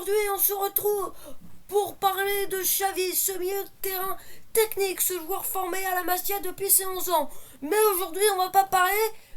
Aujourd'hui, on se retrouve pour parler de Xavi, ce milieu de terrain technique, ce joueur formé à la Masia depuis ses 11 ans. Mais aujourd'hui, on va pas parler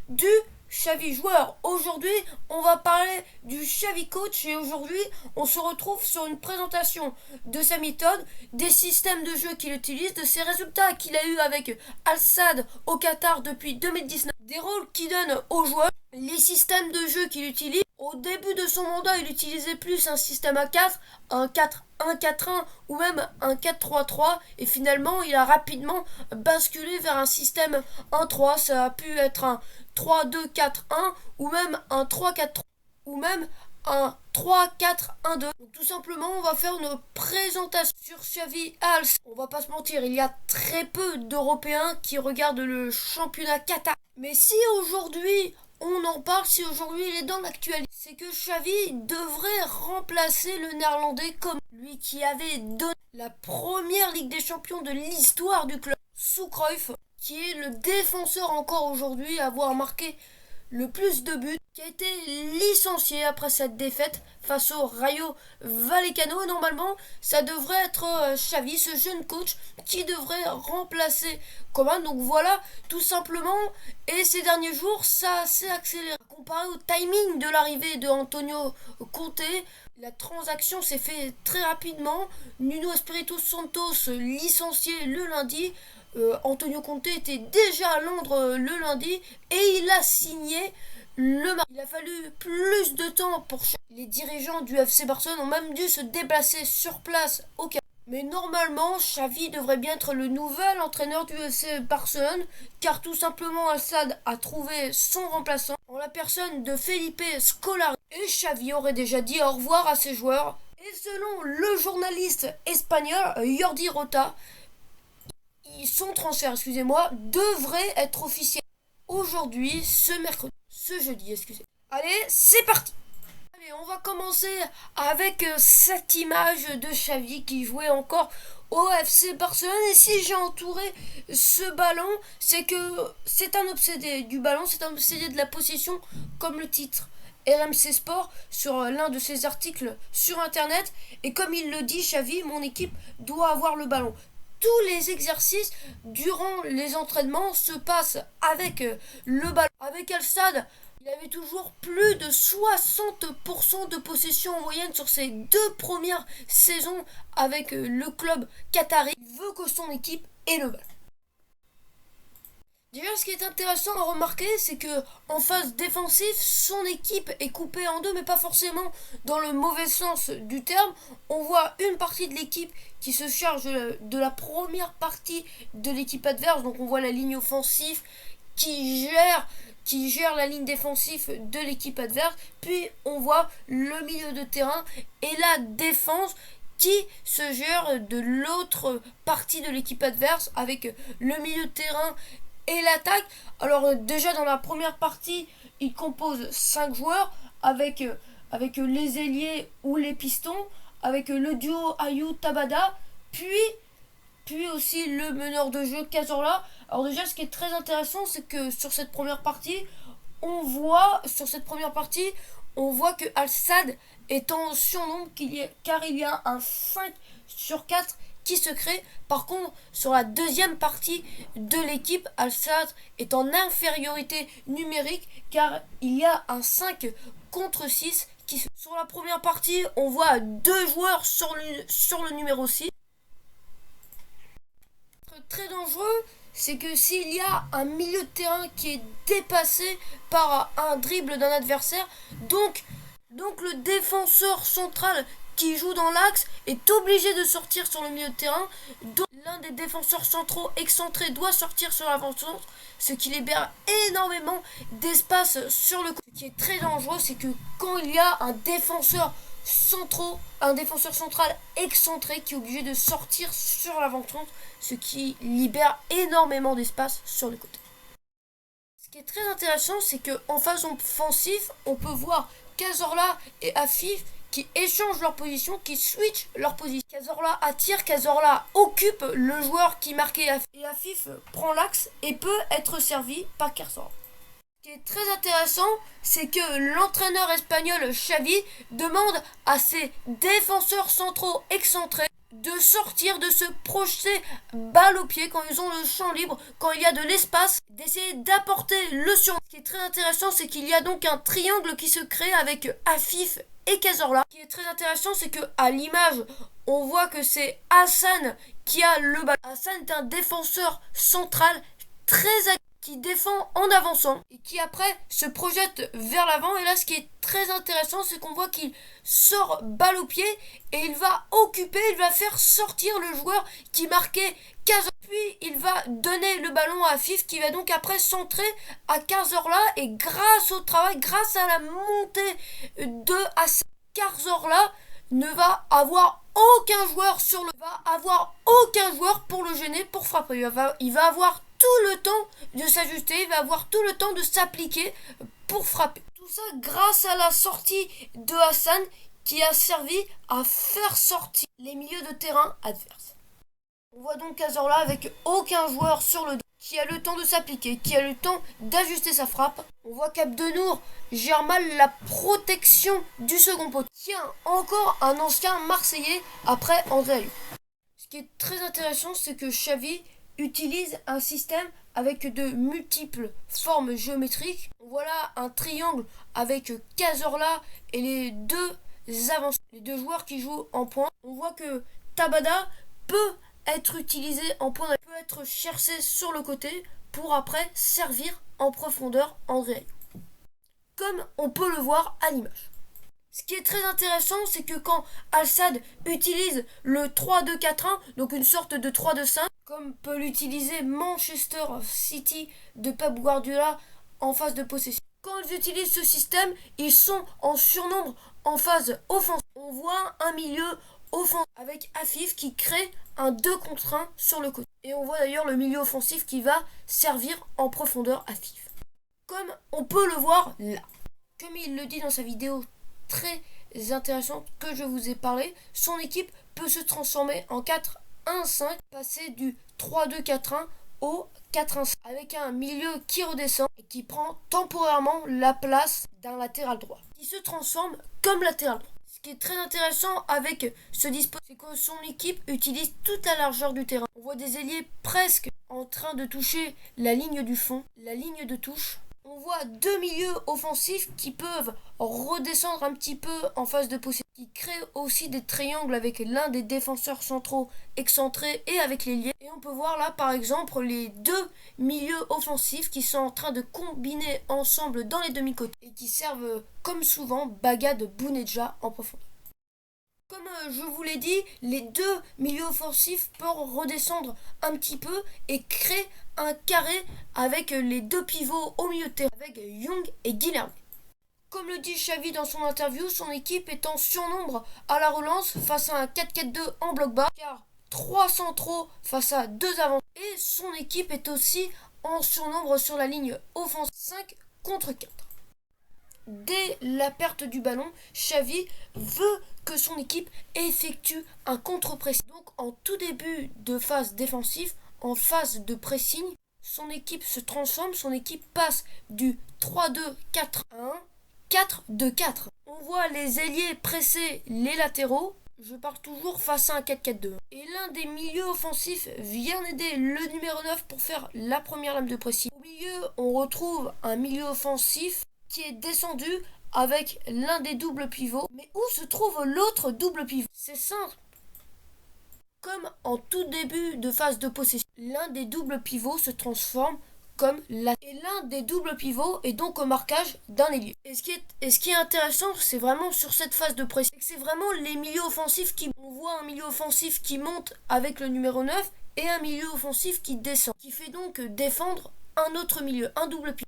du Xavi joueur. Aujourd'hui, on va parler du Xavi coach et aujourd'hui, on se retrouve sur une présentation de sa méthode, des systèmes de jeu qu'il utilise, de ses résultats qu'il a eu avec Al Sadd au Qatar depuis 2019, des rôles qu'il donne aux joueurs, les systèmes de jeu qu'il utilise. Au début de son mandat, il utilisait plus un système à 4, un 4-1-4-1 ou même un 4-3-3 et finalement il a rapidement basculé vers un système 1-3. Ça a pu être un 3-2-4-1 ou même un 3-4-3 ou même un 3-4-1-2. Donc tout simplement, on va faire une présentation sur Xavi Hals. On va pas se mentir, il y a très peu d'Européens qui regardent le championnat Qatar. Mais si aujourd'hui on en parle, si aujourd'hui il est dans l'actualité, c'est que Xavi devrait remplacer le néerlandais comme lui qui avait donné la première Ligue des Champions de l'histoire du club sous Cruyff, qui est le défenseur encore aujourd'hui à avoir marqué le plus de buts, qui a été licencié après cette défaite face au Rayo Vallecano. Normalement, ça devrait être Xavi, ce jeune coach, qui devrait remplacer Coman. Donc voilà, tout simplement. Et ces derniers jours, ça s'est accéléré. Comparé au timing de l'arrivée de Antonio Conte, la transaction s'est faite très rapidement. Nuno Espirito Santos licencié le lundi. Antonio Conte était déjà à Londres le lundi et il a signé le mardi. Il a fallu plus de temps pour les dirigeants du FC Barcelone ont même dû se déplacer sur place au Qatar. Mais normalement, Xavi devrait bien être le nouvel entraîneur du FC Barcelone, car tout simplement Al Sadd a trouvé son remplaçant en la personne de Felipe Scolari. Et Xavi aurait déjà dit au revoir à ses joueurs. Et selon le journaliste espagnol Jordi Rota, son transfert, devrait être officiel aujourd'hui, ce jeudi, Allez, c'est parti. Allez, on va commencer avec cette image de Xavi qui jouait encore au FC Barcelone. Et si j'ai entouré ce ballon, c'est que c'est un obsédé du ballon, c'est un obsédé de la possession, comme le titre RMC Sport sur l'un de ses articles sur internet. Et comme il le dit, Xavi, mon équipe doit avoir le ballon. Tous les exercices durant les entraînements se passent avec le ballon. Avec Al Sadd, il avait toujours plus de 60% de possession en moyenne sur ses 2 premières saisons avec le club qatari. Il veut que son équipe ait le ballon. Déjà, ce qui est intéressant à remarquer, c'est que en phase défensive, son équipe est coupée en deux, mais pas forcément dans le mauvais sens du terme. On voit une partie de l'équipe qui se charge de la première partie de l'équipe adverse. Donc on voit la ligne offensive qui gère la ligne défensive de l'équipe adverse. Puis on voit le milieu de terrain et la défense qui se gère de l'autre partie de l'équipe adverse avec le milieu de terrain et l'attaque. Alors déjà dans la première partie, il compose 5 joueurs avec les ailiers ou les pistons, avec le duo Ayew-Tabada, puis aussi le meneur de jeu Cazorla. Alors déjà, ce qui est très intéressant, c'est que sur cette première partie, on voit que Al Sadd est en surnombre car il y a un 5/4 qui se crée. Par contre, sur la deuxième partie de l'équipe, Al Sadd est en infériorité numérique car il y a un 5/6 qui. Sur la première partie, on voit 2 joueurs sur le numéro 6. Très dangereux, c'est que s'il y a un milieu de terrain qui est dépassé par un dribble d'un adversaire, donc le défenseur central qui joue dans l'axe est obligé de sortir sur le milieu de terrain. Donc l'un des défenseurs centraux excentrés doit sortir sur l'avant-centre, ce qui libère énormément d'espace sur le côté. Ce qui est très dangereux, c'est que quand il y a un défenseur central excentré qui est obligé de sortir sur l'avant-centre, ce qui libère énormément d'espace sur le côté. Ce qui est très intéressant, c'est qu'en phase offensive, on peut voir Cazorla et Afif qui échangent leur position, qui switchent leur position. Cazorla attire, Cazorla occupe le joueur qui marquait Afif. Et Afif prend l'axe et peut être servi par Cazorla. Ce qui est très intéressant, c'est que l'entraîneur espagnol Xavi demande à ses défenseurs centraux excentrés de sortir, de se projeter balle au pied quand ils ont le champ libre, quand il y a de l'espace, d'essayer d'apporter le sur. Ce qui est très intéressant, c'est qu'il y a donc un triangle qui se crée avec Afif et Cazorla. Ce qui est très intéressant, c'est que à l'image, on voit que c'est Hassan qui a le ballon. Hassan est un défenseur central très qui défend en avançant et qui après se projette vers l'avant. Et là, ce qui est très intéressant, c'est qu'on voit qu'il sort balle au pied et il va occuper, il va faire sortir le joueur qui marquait 15 heures. Puis il va donner le ballon à Afif qui va donc après centrer à 15 heures là. Et grâce au travail, grâce à la montée de Hassan, 15 heures là ne va avoir aucun joueur sur le va avoir aucun joueur pour le gêner, pour frapper. Il va avoir tout le temps de s'ajuster, il va avoir tout le temps de s'appliquer pour frapper. Tout ça grâce à la sortie de Hassan qui a servi à faire sortir les milieux de terrain adverses. On voit donc Cazorla avec aucun joueur sur le dos qui a le temps de s'appliquer, qui a le temps d'ajuster sa frappe. On voit qu'Abdenour gère mal la protection du second poteau. Tiens, encore un ancien Marseillais après André Ayew. Ce qui est très intéressant, c'est que Xavi utilise un système avec de multiples formes géométriques. Voilà un triangle avec Cazorla et les deux avancés, les deux joueurs qui jouent en pointe. On voit que Tabada peut être utilisé en point, peut être cherché sur le côté pour après servir en profondeur André Ayew, comme on peut le voir à l'image. Ce qui est très intéressant, c'est que quand Al-Sadd utilise le 3-2-4-1, donc une sorte de 3-2-5, comme peut l'utiliser Manchester City de Pep Guardiola en phase de possession. Quand ils utilisent ce système, ils sont en surnombre en phase offensive. On voit un milieu offensif avec Afif qui crée un 2 contre 1 sur le côté. Et on voit d'ailleurs le milieu offensif qui va servir en profondeur Afif. Comme on peut le voir là. Comme il le dit dans sa vidéo très intéressante que je vous ai parlé, son équipe peut se transformer en 4-1-5, passer du 3-2-4-1 au 4-1-5, avec un milieu qui redescend et qui prend temporairement la place d'un latéral droit, qui se transforme comme latéral droit. Ce qui est très intéressant avec ce dispositif, c'est que son équipe utilise toute la largeur du terrain. On voit des ailiers presque en train de toucher la ligne du fond, la ligne de touche. On voit deux milieux offensifs qui peuvent redescendre un petit peu en phase de possession, qui créent aussi des triangles avec l'un des défenseurs centraux excentrés et avec l'ailier. Et on peut voir là par exemple les deux milieux offensifs qui sont en train de combiner ensemble dans les demi-côtés et qui servent comme souvent Bagad Bounedjah en profondeur. Comme je vous l'ai dit, les deux milieux offensifs peuvent redescendre un petit peu et créer un carré avec les deux pivots au milieu de terrain, avec Young et Guilherme. Comme le dit Xavi dans son interview, son équipe est en surnombre à la relance face à un 4-4-2 en bloc bas, car 3 centraux face à 2 avant. Et son équipe est aussi en surnombre sur la ligne offensive 5 contre 4. Dès la perte du ballon, Xavi veut que son équipe effectue un contre-pressing. Donc en tout début de phase défensive, en phase de pressing, son équipe se transforme, son équipe passe du 3-2-4-1, 4-2-4. On voit les ailiers presser les latéraux. Je parle toujours face à un 4-4-2. Et l'un des milieux offensifs vient aider le numéro 9 pour faire la première lame de pressing. Au milieu, on retrouve un milieu offensif qui est descendu avec l'un des doubles pivots. Mais où se trouve l'autre double pivot? C'est simple. Comme en tout début de phase de possession, l'un des doubles pivots se transforme comme la... Et l'un des doubles pivots est donc au marquage d'un ailier. Et ce qui est intéressant, c'est vraiment sur cette phase de pression, c'est vraiment les milieux offensifs qui... On voit un milieu offensif qui monte avec le numéro 9 et un milieu offensif qui descend, qui fait donc défendre un autre milieu, un double pivot.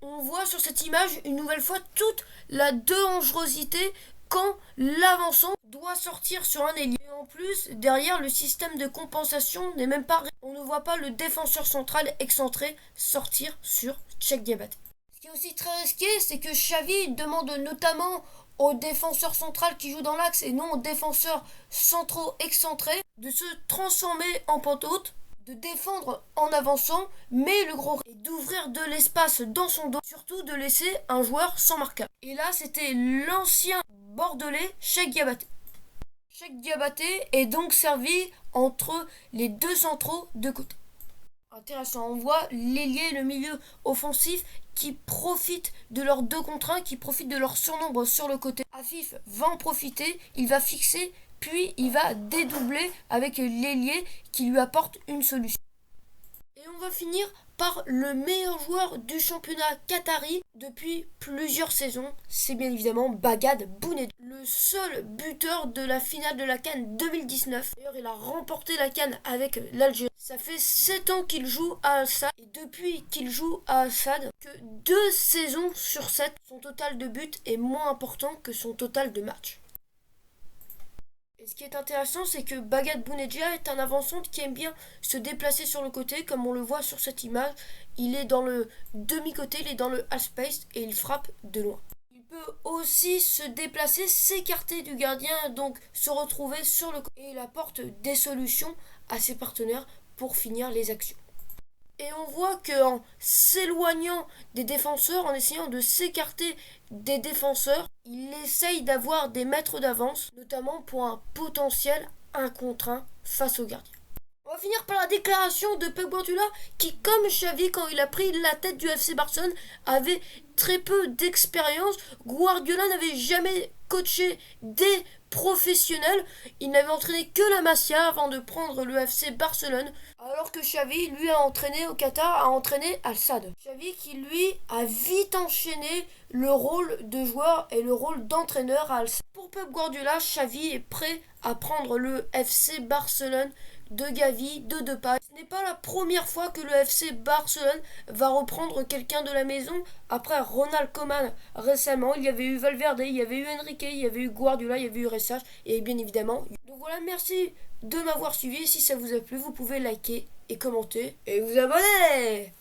On voit sur cette image une nouvelle fois toute la dangerosité quand l'avançant doit sortir sur un ailier. Et en plus, derrière, le système de compensation n'est même pas... On ne voit pas le défenseur central excentré sortir sur Cheick Diabaté. Ce qui est aussi très risqué, c'est que Xavi demande notamment aux défenseurs centrales qui jouent dans l'axe et non aux défenseurs centraux excentrés de se transformer en pente haute, de défendre en avançant, mais le gros et d'ouvrir de l'espace dans son dos, surtout de laisser un joueur sans marquage. Et là, c'était l'ancien bordelais Cheikh Diabaté. Cheikh Diabaté est donc servi entre les deux centraux de côté. Intéressant, on voit l'ailier, le milieu offensif qui profitent de leurs 2 contre 1, qui profitent de leur surnombre sur le côté. Afif va en profiter, il va fixer, puis il va dédoubler avec l'ailier qui lui apporte une solution. Et on va finir par le meilleur joueur du championnat qatari depuis plusieurs saisons, c'est bien évidemment Bagad Bounedjah, le seul buteur de la finale de la CAN 2019. D'ailleurs, il a remporté la CAN avec l'Algérie. Ça fait 7 ans qu'il joue à Al-Sadd, et depuis qu'il joue à Al-Sadd, que 2 saisons sur 7, son total de buts est moins important que son total de matchs. Et ce qui est intéressant, c'est que Bagad Bounedjah est un avant-centre qui aime bien se déplacer sur le côté, comme on le voit sur cette image. Il est dans le demi-côté, il est dans le half-space et il frappe de loin. Il peut aussi se déplacer, s'écarter du gardien, donc se retrouver sur le côté. Et il apporte des solutions à ses partenaires pour finir les actions. Et on voit qu'en s'éloignant des défenseurs, en essayant de s'écarter des défenseurs, il essaye d'avoir des mètres d'avance, notamment pour un potentiel 1 contre 1 face au gardien. On va finir par la déclaration de Pep Guardiola qui, comme Xavi quand il a pris la tête du FC Barcelone, avait très peu d'expérience. Guardiola n'avait jamais coaché des professionnels. Il n'avait entraîné que la Masia avant de prendre le FC Barcelone, alors que Xavi, lui, a entraîné au Qatar, a entraîné Al-Sadd. Xavi qui, lui, a vite enchaîné le rôle de joueur et le rôle d'entraîneur à Al-Sadd. Pour Pep Guardiola, Xavi est prêt à prendre le FC Barcelone de Gavi, de Depay. Ce n'est pas la première fois que le FC Barcelone va reprendre quelqu'un de la maison. Après Ronald Koeman récemment, il y avait eu Valverde, il y avait eu Enrique, il y avait eu Guardiola, il y avait eu Ressach et bien évidemment. Donc voilà, merci de m'avoir suivi. Si ça vous a plu, vous pouvez liker et commenter et vous abonner.